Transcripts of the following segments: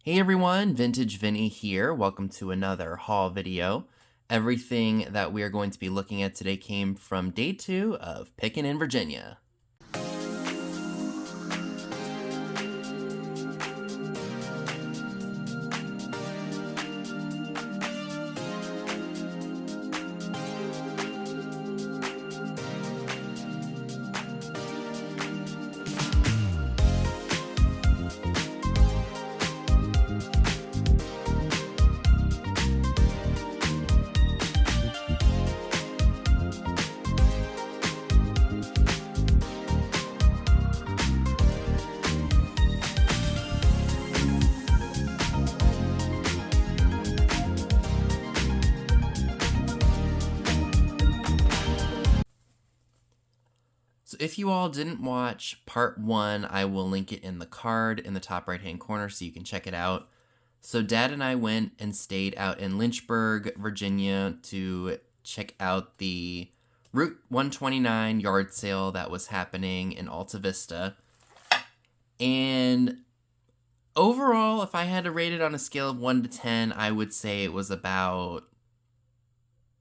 Hey everyone, Vintage Vinny here. Welcome to another haul video. Everything that we are going to be looking at today came from day 2 of Pickin' in Virginia. So if you all didn't watch part 1, I will link it in the card in the top right hand corner so you can check it out. So Dad and I went and stayed out in Lynchburg, Virginia to check out the Route 129 yard sale that was happening in Alta Vista. And overall, if I had to rate it on a scale of 1 to 10, I would say it was about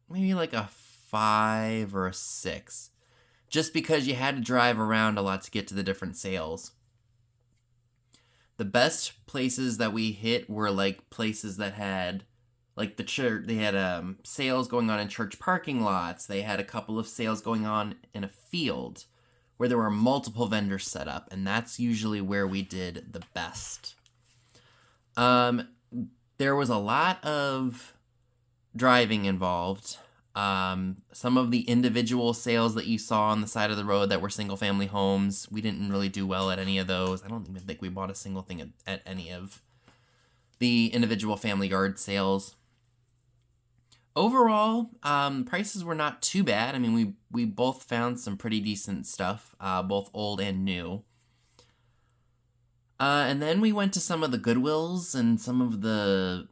maybe like a 5 or a 6. Just because you had to drive around a lot to get to the different sales. The best places that we hit were like places that had like the church. They had sales going on in church parking lots. They had a couple of sales going on in a field where there were multiple vendors set up, and that's usually where we did the best. There was a lot of driving involved. Some of the individual sales that you saw on the side of the road that were single-family homes, we didn't really do well at any of those. I don't even think we bought a single thing at any of the individual family yard sales. Overall, prices were not too bad. I mean, we both found some pretty decent stuff, both old and new. And then we went to some of the Goodwills and some of the...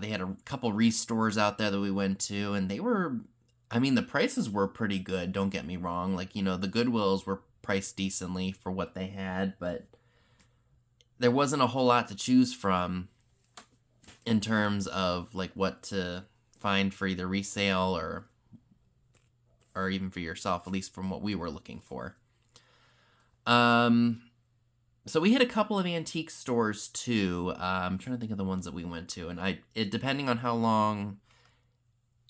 they had a couple restores out there that we went to, and they were, I mean, the prices were pretty good, don't get me wrong. Like, you know, the Goodwills were priced decently for what they had, but there wasn't a whole lot to choose from in terms of, like, what to find for either resale or even for yourself, at least from what we were looking for. So we hit a couple of antique stores too. I'm trying to think of the ones that we went to, and depending on how long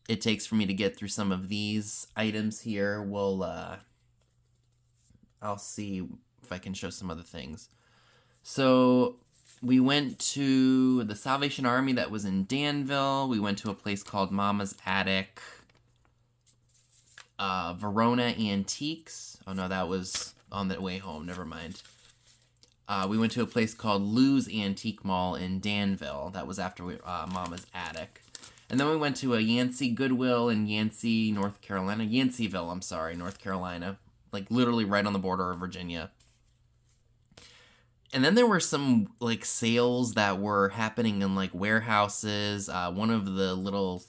it takes for me to get through some of these items here, I'll see if I can show some other things. So we went to the Salvation Army that was in Danville. We went to a place called Mama's Attic. Verona Antiques. Oh no, that was on the way home. Never mind. We went to a place called Lou's Antique Mall in Danville. That was after Mama's Attic. And then we went to a Yancey Goodwill in Yancey, North Carolina. Yanceyville, I'm sorry, North Carolina. Like, literally right on the border of Virginia. And then there were some, like, sales that were happening in, like, warehouses. One of the little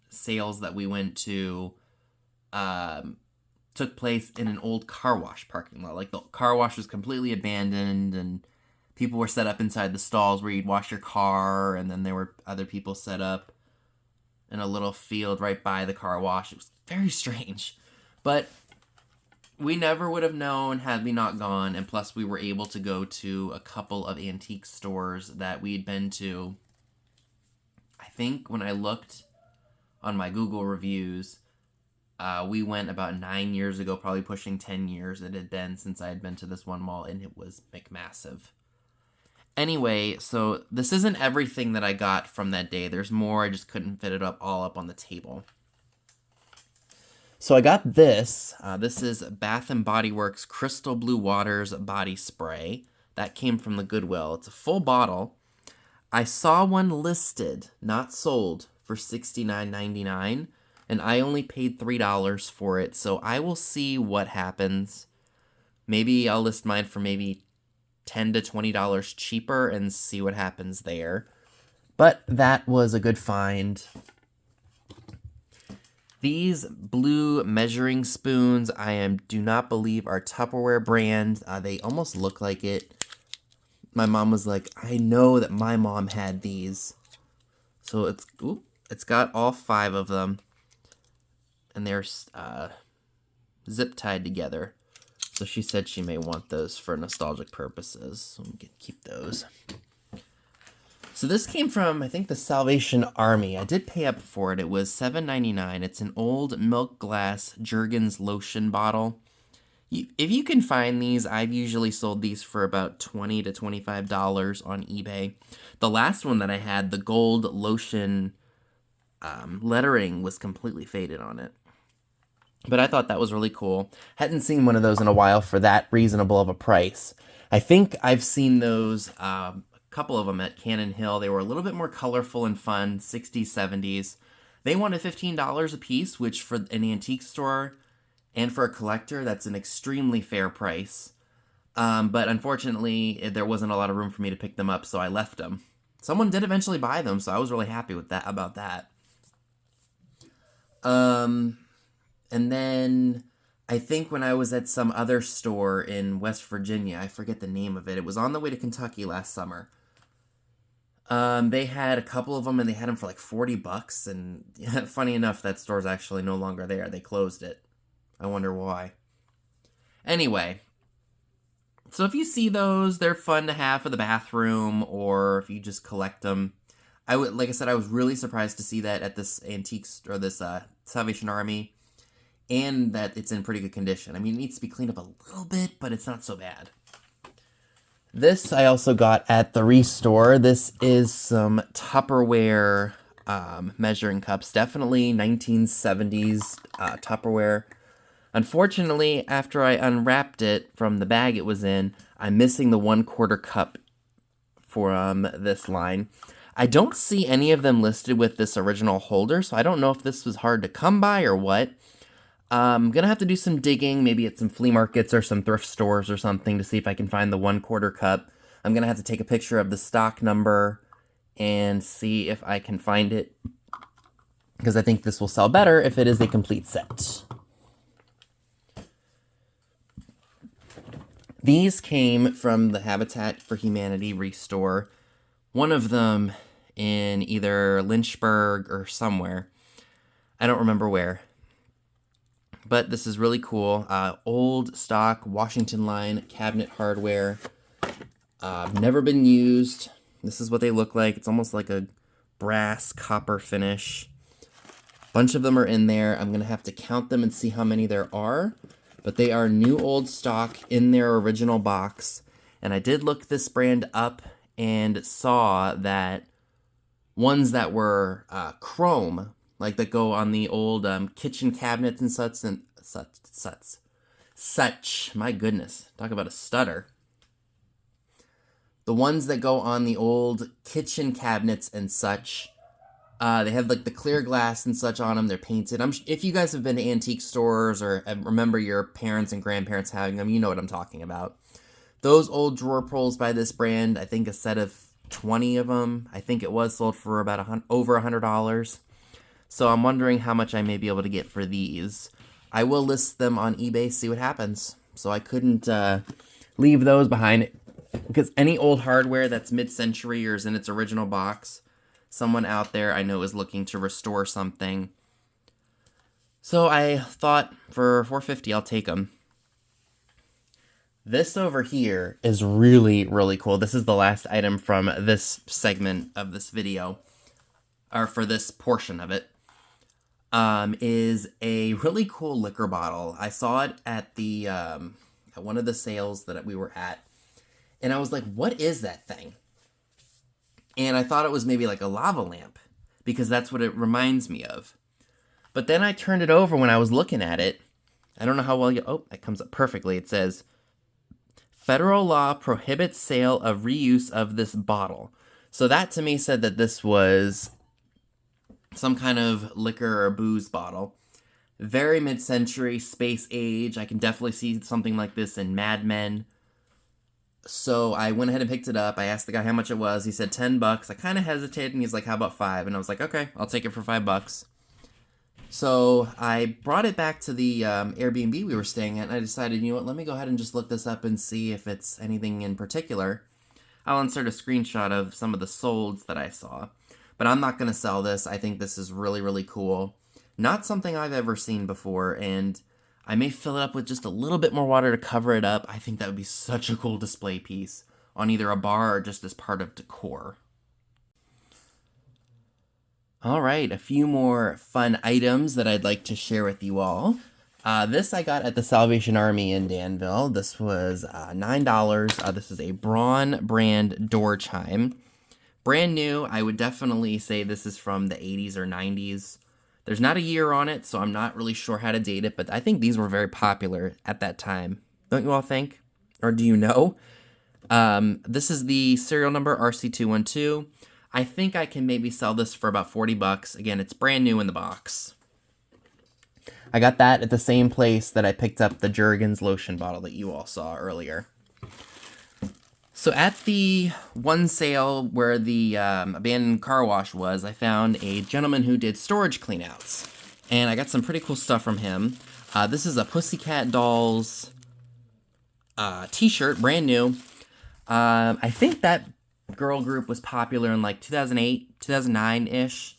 sales that we went to took place in an old car wash parking lot. Like, the car wash was completely abandoned, and people were set up inside the stalls where you'd wash your car, and then there were other people set up in a little field right by the car wash. It was very strange. But we never would have known had we not gone, and plus we were able to go to a couple of antique stores that we'd been to. I think when I looked on my Google reviews, we went about 9 years ago, probably pushing 10 years it had been since I had been to this one mall, and it was massive. Anyway, so this isn't everything that I got from that day. There's more. I just couldn't fit it all up on the table. So I got this. This is Bath & Body Works Crystal Blue Waters Body Spray. That came from the Goodwill. It's a full bottle. I saw one listed, not sold, for $69.99. And I only paid $3 for it, so I will see what happens. Maybe I'll list mine for maybe $10 to $20 cheaper and see what happens there. But that was a good find. These blue measuring spoons, do not believe are Tupperware brand. They almost look like it. my mom was like, I know that my mom had these. So it's got all 5 of them. And they're zip tied together. So she said she may want those for nostalgic purposes. So I'm going to keep those. So this came from, I think, the Salvation Army. I did pay up for it. It was $7.99. It's an old milk glass Jergens lotion bottle. If you can find these, I've usually sold these for about $20 to $25 on eBay. The last one that I had, the gold lotion lettering was completely faded on it. But I thought that was really cool. Hadn't seen one of those in a while for that reasonable of a price. I think I've seen those, a couple of them at Cannon Hill. They were a little bit more colorful and fun, 60s, 70s. They wanted $15 a piece, which for an antique store and for a collector, that's an extremely fair price. But unfortunately, there wasn't a lot of room for me to pick them up, so I left them. Someone did eventually buy them, so I was really happy with that about that. And then I think when I was at some other store in West Virginia, I forget the name of it. It was on the way to Kentucky last summer. They had a couple of them, and they had them for like $40. And funny enough, that store's actually no longer there. They closed it. I wonder why. Anyway, so if you see those, they're fun to have for the bathroom, or if you just collect them. Like I said, I was really surprised to see that at this antique or this Salvation Army. And that it's in pretty good condition. I mean, it needs to be cleaned up a little bit, but it's not so bad. This I also got at the Restore. This is some Tupperware measuring cups. Definitely 1970s Tupperware. Unfortunately, after I unwrapped it from the bag it was in, I'm missing the 1/4 cup from this line. I don't see any of them listed with this original holder, so I don't know if this was hard to come by or what. I'm going to have to do some digging, maybe at some flea markets or some thrift stores or something to see if I can find the 1/4 cup. I'm going to have to take a picture of the stock number and see if I can find it, because I think this will sell better if it is a complete set. These came from the Habitat for Humanity Restore. One of them in either Lynchburg or somewhere. I don't remember where. But this is really cool. Old stock Washington line cabinet hardware. Never been used. This is what they look like. It's almost like a brass copper finish. Bunch of them are in there. I'm going to have to count them and see how many there are. But they are new old stock in their original box. And I did look this brand up and saw that ones that were chrome, like that go on the old kitchen cabinets and such. My goodness, talk about a stutter. The ones that go on the old kitchen cabinets and such, they have like the clear glass and such on them. They're painted. If you guys have been to antique stores or remember your parents and grandparents having them, you know what I'm talking about. Those old drawer pulls by this brand, I think a set of 20 of them, I think it was sold for about over $100. So I'm wondering how much I may be able to get for these. I will list them on eBay, see what happens. So I couldn't leave those behind, because any old hardware that's mid-century or is in its original box, someone out there I know is looking to restore something. So I thought for $4.50 I'll take them. This over here is really, really cool. This is the last item from this segment of this video, or for this portion of it. Is a really cool liquor bottle. I saw it at the at one of the sales that we were at, and I was like, what is that thing? And I thought it was maybe like a lava lamp, because that's what it reminds me of. But then I turned it over when I was looking at it. I don't know how well oh, that comes up perfectly. It says, federal law prohibits sale of reuse of this bottle. So that to me said that this was some kind of liquor or booze bottle. Very mid-century, space age. I can definitely see something like this in Mad Men. So I went ahead and picked it up. I asked the guy how much it was. He said $10. I kind of hesitated, and he's like, how about $5? And I was like, okay, I'll take it for $5. So I brought it back to the Airbnb we were staying at, and I decided, you know what, let me go ahead and just look this up and see if it's anything in particular. I'll insert a screenshot of some of the solds that I saw. But I'm not going to sell this. I think this is really, really cool. Not something I've ever seen before, and I may fill it up with just a little bit more water to cover it up. I think that would be such a cool display piece on either a bar or just as part of decor. All right, a few more fun items that I'd like to share with you all. This I got at the Salvation Army in Danville. This was $9. This is a Braun brand door chime. Brand new. I would definitely say this is from the 80s or 90s. There's not a year on it, so I'm not really sure how to date it, but I think these were very popular at that time. Don't you all think? Or do you know? This is the serial number RC212. I think I can maybe sell this for about 40 bucks. Again, it's brand new in the box. I got that at the same place that I picked up the Jergens lotion bottle that you all saw earlier. So at the one sale where the abandoned car wash was, I found a gentleman who did storage cleanouts. And I got some pretty cool stuff from him. This is a Pussycat Dolls t-shirt, brand new. I think that girl group was popular in like 2008, 2009-ish.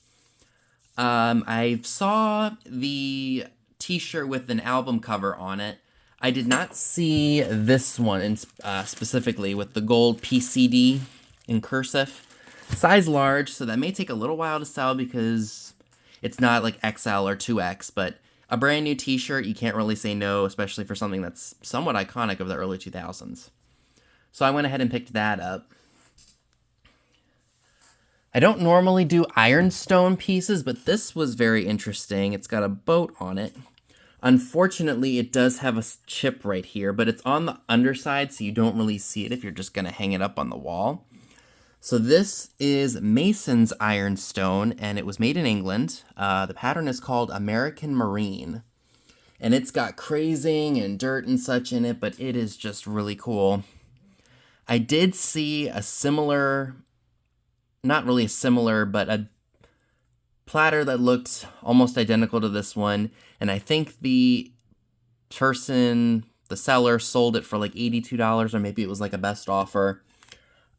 I saw the t-shirt with an album cover on it. I did not see this one specifically with the gold PCD in cursive. Size large, so that may take a little while to sell because it's not like XL or 2X, but a brand new t-shirt, you can't really say no, especially for something that's somewhat iconic of the early 2000s. So I went ahead and picked that up. I don't normally do ironstone pieces, but this was very interesting. It's got a boat on it. Unfortunately, it does have a chip right here, but it's on the underside, so you don't really see it if you're just going to hang it up on the wall. So this is Mason's ironstone, and it was made in England. The pattern is called American Marine, and it's got crazing and dirt and such in it, but it is just really cool. I did see a similar, not really similar, but a platter that looked almost identical to this one, and I think the person, the seller, sold it for like $82, or maybe it was like a best offer.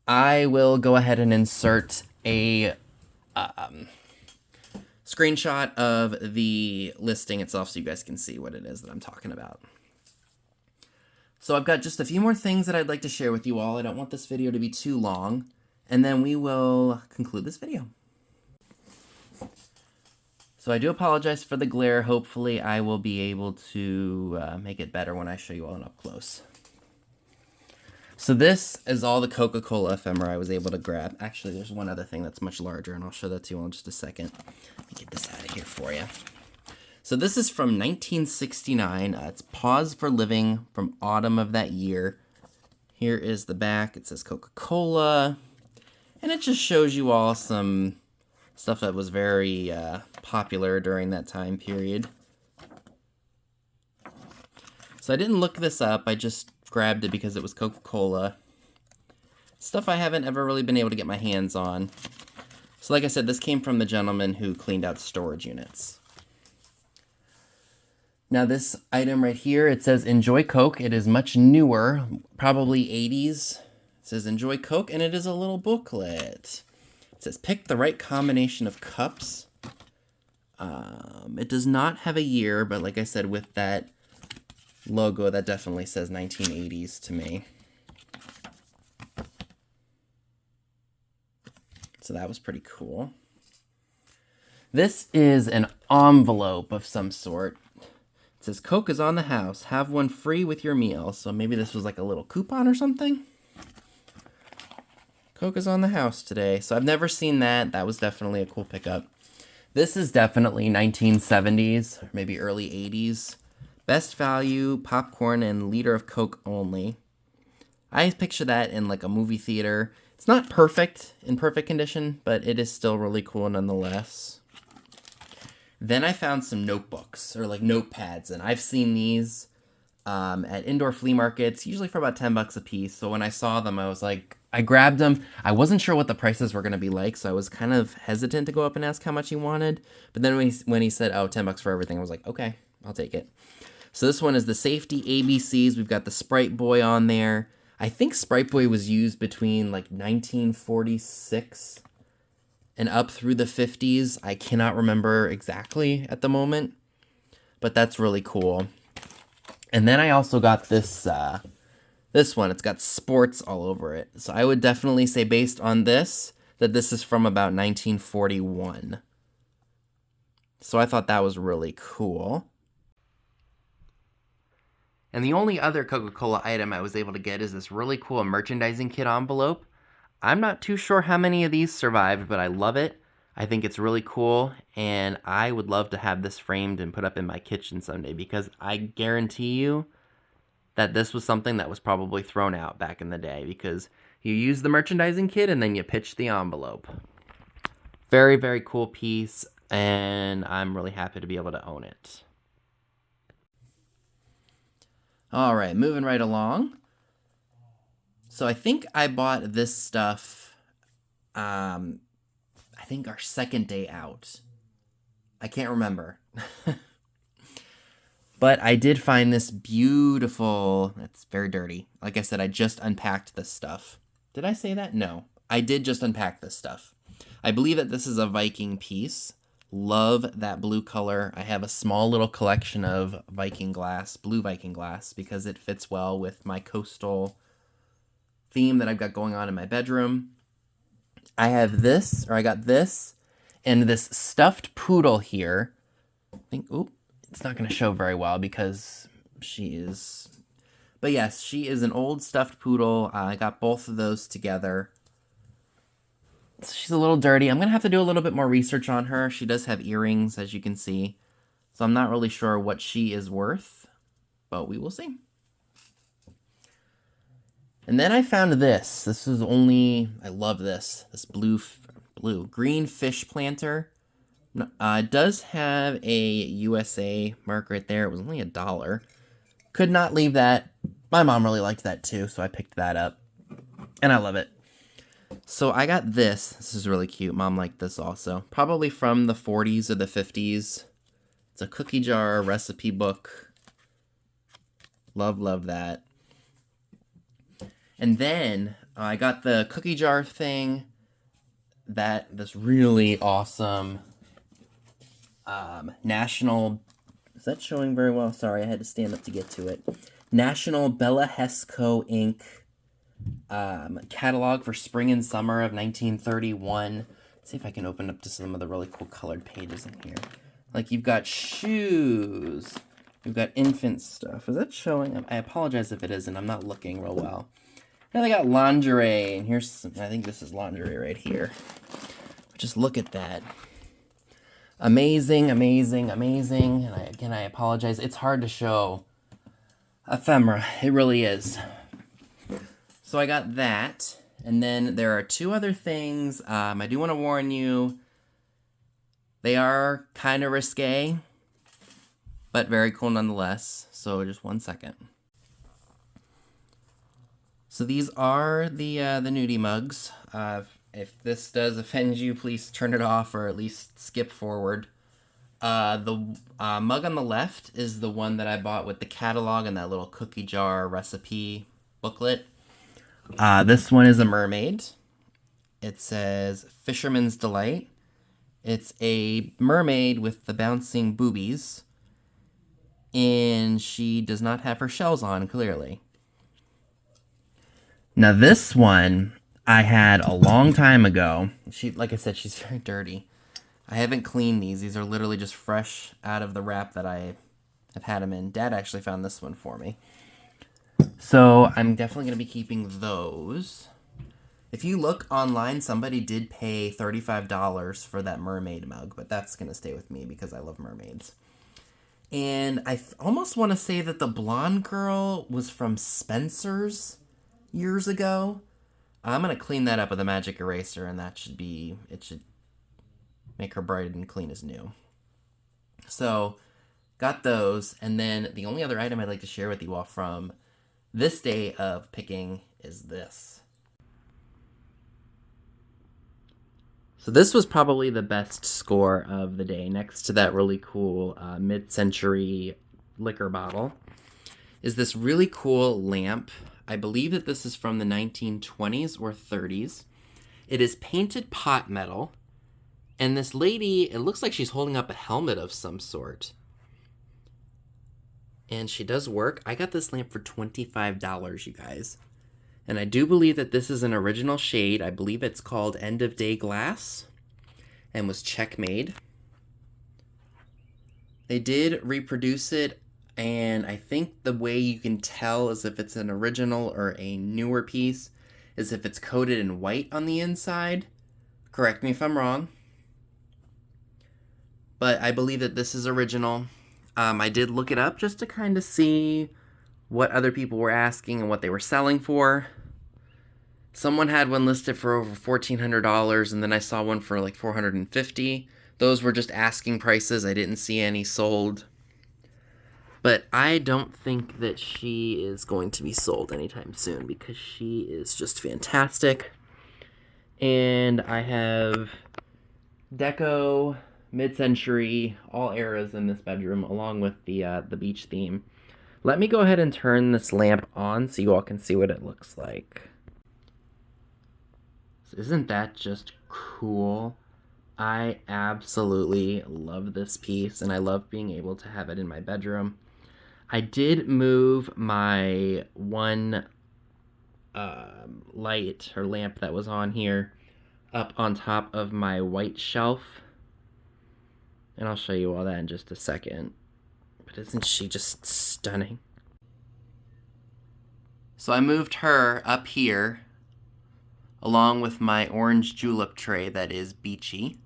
I will go ahead and insert a screenshot of the listing itself so you guys can see what it is that I'm talking about. So I've got just a few more things that I'd like to share with you all. I don't want this video to be too long, and then we will conclude this video. So I do apologize for the glare. Hopefully I will be able to make it better when I show you all an up close. So this is all the Coca-Cola ephemera I was able to grab. Actually, there's one other thing that's much larger, and I'll show that to you all in just a second. Let me get this out of here for you. So this is from 1969. It's Pause for Living from autumn of that year. Here is the back. It says Coca-Cola. And it just shows you all some stuff that was very popular during that time period. So I didn't look this up. I just grabbed it because it was Coca-Cola. Stuff I haven't ever really been able to get my hands on. So like I said, this came from the gentleman who cleaned out storage units. Now this item right here, it says Enjoy Coke. It is much newer, probably 80s. It says Enjoy Coke, and it is a little booklet. It says pick the right combination of cups. It does not have a year, but like I said, with that logo, that definitely says 1980s to me. So that was pretty cool. This is an envelope of some sort. It says Coke is on the house. Have one free with your meal. So maybe this was like a little coupon or something. Coke is on the house today. So I've never seen that. That was definitely a cool pickup. This is definitely 1970s, or maybe early 80s. Best value, popcorn, and liter of Coke only. I picture that in like a movie theater. It's not perfect, in perfect condition, but it is still really cool nonetheless. Then I found some notebooks, or like notepads, and I've seen these at indoor flea markets, usually for about 10 bucks a piece. So when I saw them, I was like, I grabbed them. I wasn't sure what the prices were going to be like, so I was kind of hesitant to go up and ask how much he wanted. But then when he said, oh, 10 bucks for everything, I was like, okay, I'll take it. So this one is the Safety ABCs. We've got the Sprite Boy on there. I think Sprite Boy was used between like 1946 and up through the 50s. I cannot remember exactly at the moment, but that's really cool. And then I also got this this one. It's got sports all over it. So I would definitely say, based on this, that this is from about 1941. So I thought that was really cool. And the only other Coca-Cola item I was able to get is this really cool merchandising kit envelope. I'm not too sure how many of these survived, but I love it. I think it's really cool, and I would love to have this framed and put up in my kitchen someday, because I guarantee you that this was something that was probably thrown out back in the day, because you use the merchandising kit and then you pitch the envelope. Very, very cool piece, and I'm really happy to be able to own it. All right, moving right along. So I think I bought this stuff, I think our second day out. I can't remember. But I did find this beautiful, it's very dirty. Like I said, I just unpacked this stuff. Did I say that? No. I did just unpack this stuff. I believe that this is a Viking piece. Love that blue color. I have a small little collection of Viking Glass, blue Viking Glass, because it fits well with my coastal theme that I've got going on in my bedroom. I have this, or I got this, and this stuffed poodle here. I think, it's not going to show very well because she is... But yes, she is an old stuffed poodle. I got both of those together. She's a little dirty. I'm going to have to do a little bit more research on her. She does have earrings, as you can see. So I'm not really sure what she is worth, but we will see. And then I found this. This is only... I love this. This green fish planter. It does have a USA mark right there. It was only $1. Could not leave that. My mom really liked that too, so I picked that up. And I love it. So I got this. This is really cute. Mom liked this also. Probably from the 40s or the 50s. It's a cookie jar recipe book. Love that. And then I got the cookie jar thing. This really awesome National... Is that showing very well? Sorry, I had to stand up to get to it. National Bella Hesco Inc. Catalog for spring and summer of 1931. Let's see if I can open up to some of the really cool colored pages in here. Like, you've got shoes. You've got infant stuff. Is that showing? I apologize if it isn't. I'm not looking real well. Now they got lingerie, and here's some, I think this is lingerie right here. Just look at that. Amazing. And again, I apologize. It's hard to show ephemera. It really is. So I got that, and then there are two other things. I do want to warn you, they are kind of risque, but very cool nonetheless. So just one second. So these are the nudie mugs. If this does offend you, please turn it off or at least skip forward. The mug on the left is the one that I bought with the catalog and that little cookie jar recipe booklet. This one is a mermaid. It says Fisherman's Delight. It's a mermaid with the bouncing boobies. And she does not have her shells on, clearly. Now this one I had a long time ago. Like I said, she's very dirty. I haven't cleaned these. These are literally just fresh out of the wrap that I have had them in. Dad actually found this one for me. So I'm definitely going to be keeping those. If you look online, somebody did pay $35 for that mermaid mug, but that's going to stay with me because I love mermaids. And I almost want to say that the blonde girl was from Spencer's years ago. I'm going to clean that up with a magic eraser, and it should make her bright and clean as new. So, got those, and then the only other item I'd like to share with you all from this day of picking is this. So this was probably the best score of the day, next to that really cool mid-century liquor bottle, is this really cool lamp. I believe that this is from the 1920s or 30s. It is painted pot metal. And this lady, it looks like she's holding up a helmet of some sort. And she does work. I got this lamp for $25, you guys. And I do believe that this is an original shade. I believe it's called End of Day Glass and was check made. They did reproduce it, and I think the way you can tell is if it's an original or a newer piece is if it's coated in white on the inside. Correct me if I'm wrong. But I believe that this is original. I did look it up just to kind of see what other people were asking and what they were selling for. Someone had one listed for over $1,400, and then I saw one for like $450. Those were just asking prices. I didn't see any sold. But I don't think that she is going to be sold anytime soon because she is just fantastic. And I have deco, mid-century, all eras in this bedroom, along with the beach theme. Let me go ahead and turn this lamp on so you all can see what it looks like. So isn't that just cool? I absolutely love this piece, and I love being able to have it in my bedroom. I did move my one light or lamp that was on here up on top of my white shelf. And I'll show you all that in just a second. But isn't she just stunning? So I moved her up here along with my orange julep tray that is beachy.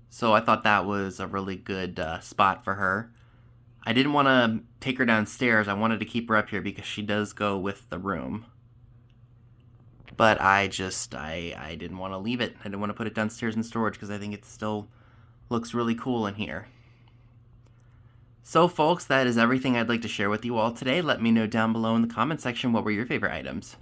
So I thought that was a really good spot for her. I didn't want to take her downstairs. I wanted to keep her up here because she does go with the room. But I didn't want to leave it. I didn't want to put it downstairs in storage because I think it still looks really cool in here. So folks, that is everything I'd like to share with you all today. Let me know down below in the comment section what were your favorite items.